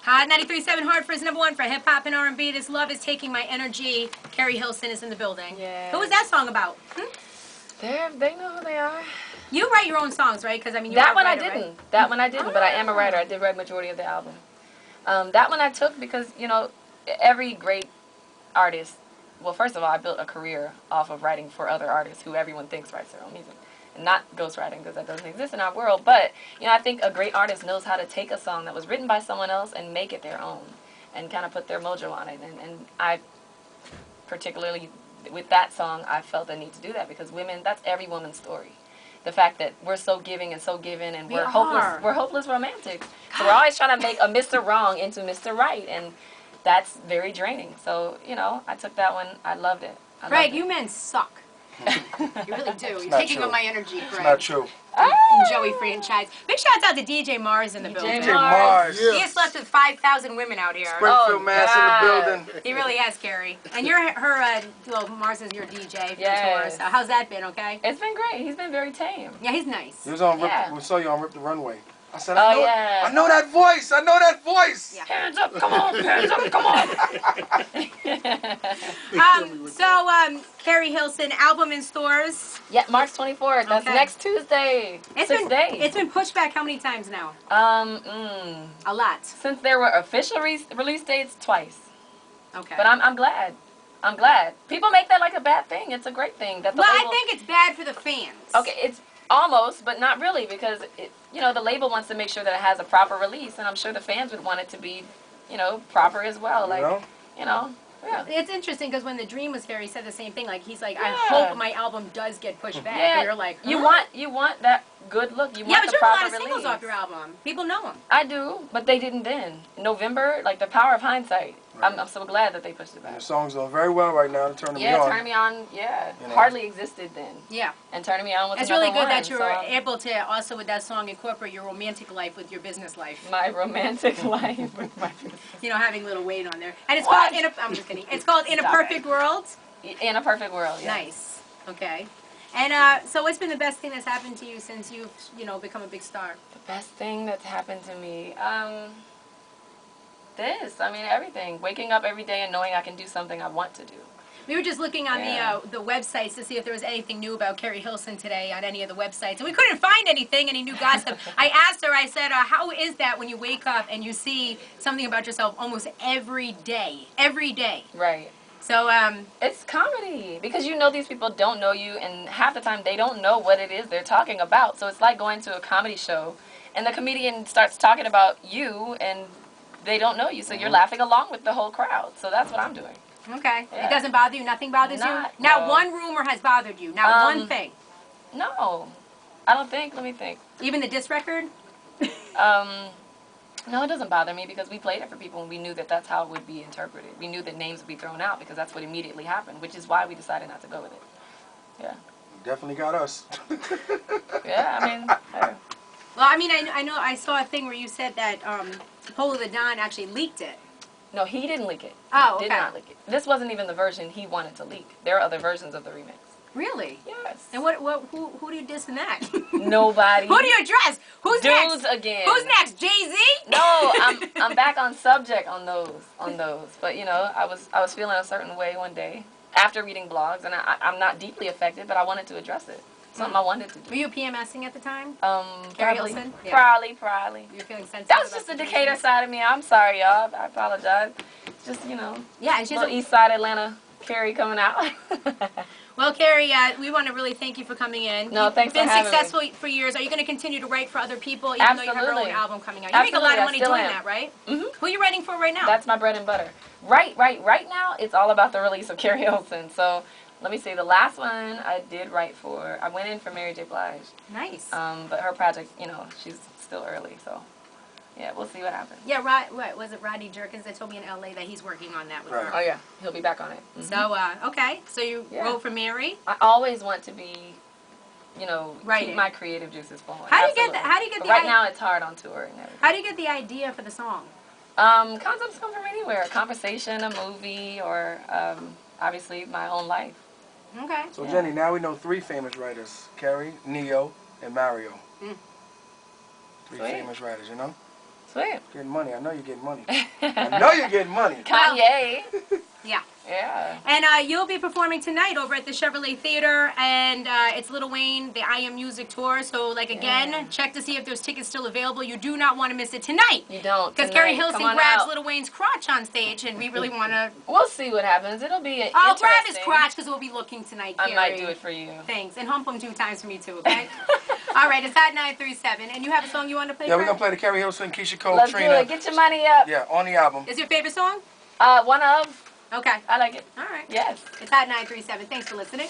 Hot 93.7 Hartford's #1 for hip hop and R&B. This love is taking my energy. Keri Hilson is in the building. Yeah. Who was that song about? They know who they are. You write your own songs, right? Because I mean, that one writer, I didn't. Right? That one I didn't. But I am a writer. I did write majority of the album. That one I took because every great artist. Well, first of all, I built a career off of writing for other artists who everyone thinks writes their own music. And not ghostwriting, because that doesn't exist in our world. But, I think a great artist knows how to take a song that was written by someone else and make it their own. And kind of put their mojo on it. And I, particularly with that song, I felt the need to do that. Because women, that's every woman's story. The fact that we're so giving and so given, and we're hopeless romantics. So we're always trying to make a Mr. Wrong into Mr. Right. And that's very draining. So, I took that one. I loved it. Greg, you men suck. You really do. You're taking up my energy, Greg. It's not true. And Joey franchise. Big shouts out to DJ Mars in the building. DJ Mars. He has slept with 5,000 women out here. Springfield, Mass in the building. He really has, Keri. And you're Mars is your DJ for tour. So how's that been? Okay. It's been great. He's been very tame. Yeah, he's nice. He was on. We saw you on Rip the Runway. I said, I know that voice. I know that voice. Yeah. Hands up, come on. Hands up, come on. So, Keri Hilson, album in stores. Yeah, March 24th. That's next Tuesday. It's 6 days. It's been pushed back how many times now? A lot. Since there were official release dates, twice. Okay. But I'm glad. I'm glad. People make that like a bad thing. It's a great thing. That I think it's bad for the fans. Okay, it's almost, but not really, because the label wants to make sure that it has a proper release, and I'm sure the fans would want it to be, proper as well. Like, yeah. It's interesting because when The Dream was here, he said the same thing. Like, he's like, I hope my album does get pushed back. Yeah. And you're like, you want that good look. You want but the you have a proper lot of singles release. off your album. People know them. I do, but they didn't then. November, like the power of hindsight. Right. I'm so glad that they pushed it back. And the song's doing very well right now. Turning Me On. Yeah, Turning Me On. Yeah, hardly existed then. Yeah. And Turning Me On was It's really good that you were able to also with that song incorporate your romantic life with your business life. My romantic life with my business. Having a little weight on there. And it's called I'm just kidding. It's called In a Perfect World. In a Perfect World. Yeah. Nice. Okay. And so what's been the best thing that's happened to you since you've become a big star? The best thing that's happened to me. Everything. Waking up every day and knowing I can do something I want to do. We were just looking on the websites to see if there was anything new about Keri Hilson today on any of the websites, and we couldn't find anything, any new gossip. I asked her, I said, how is that when you wake up and you see something about yourself almost every day? Every day. Right. So, it's comedy, because these people don't know you, and half the time they don't know what it is they're talking about. So it's like going to a comedy show, and the comedian starts talking about you, and they don't know you, so you're laughing along with the whole crowd. So that's what I'm doing. Okay. Yeah. It doesn't bother you? Nothing bothers you? Not one rumor has bothered you. Not one thing. No. I don't think. Let me think. Even the diss record? No, it doesn't bother me, because we played it for people and we knew that that's how it would be interpreted. We knew that names would be thrown out because that's what immediately happened, which is why we decided not to go with it. Yeah. Definitely got us. Yeah, Well, I know I saw a thing where you said that Polo the Don actually leaked it. No, he didn't leak it. Oh, okay. Did not leak it. This wasn't even the version he wanted to leak. There are other versions of the remix. Really? Yes. And who do you diss in that? Nobody. Who do you address? Who's next? Dudes again. Who's next? Jay-Z? No, I'm back on subject on those. But I was feeling a certain way one day after reading blogs, and I'm not deeply affected, but I wanted to address it. Something I wanted to do. Were you PMSing at the time? Keri Hilson? Yeah. Probably. You were feeling sensitive. That was just the Decatur side of me. I'm sorry, y'all. I apologize. Just Yeah, it's just little East Side Atlanta Keri coming out. Well, Keri, we want to really thank you for coming in. No, thanks for having me. You've been successful for years. Are you going to continue to write for other people, even though you have your own album coming out? You make a lot of money doing that, right? Mm-hmm. Who are you writing for right now? That's my bread and butter. Right now, it's all about the release of Keri Hilson. So let me see. The last one I did write for, I went in for Mary J. Blige. Nice. But her project, she's still early, so. Yeah, we'll see what happens. Yeah, was it Rodney Jerkins that told me in L.A. that he's working on that with her? Oh, yeah. He'll be back on it. Mm-hmm. So, okay. So you wrote for Mary? I always want to be, keep my creative juices flowing. How do you get the right now, it's hard on tour and everything. How do you get the idea for the song? Concepts come from anywhere. A conversation, a movie, or obviously my own life. Okay. So, Jenny, now we know 3 famous writers. Keri, Neo, and Mario. 3 famous writers, Sweet. Getting money. I know you're getting money. I know you're getting money. Kanye. Yeah. Yeah. And you'll be performing tonight over at the Chevrolet Theater, and it's Lil Wayne, the I Am Music Tour. So, like, again, Yeah. check to see if there's tickets still available. You do not want to miss it tonight. You don't. Because Keri tonight. Hilson Come on grabs out. Lil Wayne's crotch on stage, and we really want to... We'll see what happens. It'll be I'll grab his interesting. crotch because we'll be looking tonight, I Keri. might do it for you. Thanks. And hump him 2 times for me, too, okay? All right, it's at 937. And you have a song you want to play, Yeah, we're Fred? going to play the Keri Hilson, Keisha Cole, Let's Trina. do it. Get your money up. Yeah, on the album. Is your favorite song? One of. Okay. I like it. All right. Yes. It's at 937. Thanks for listening.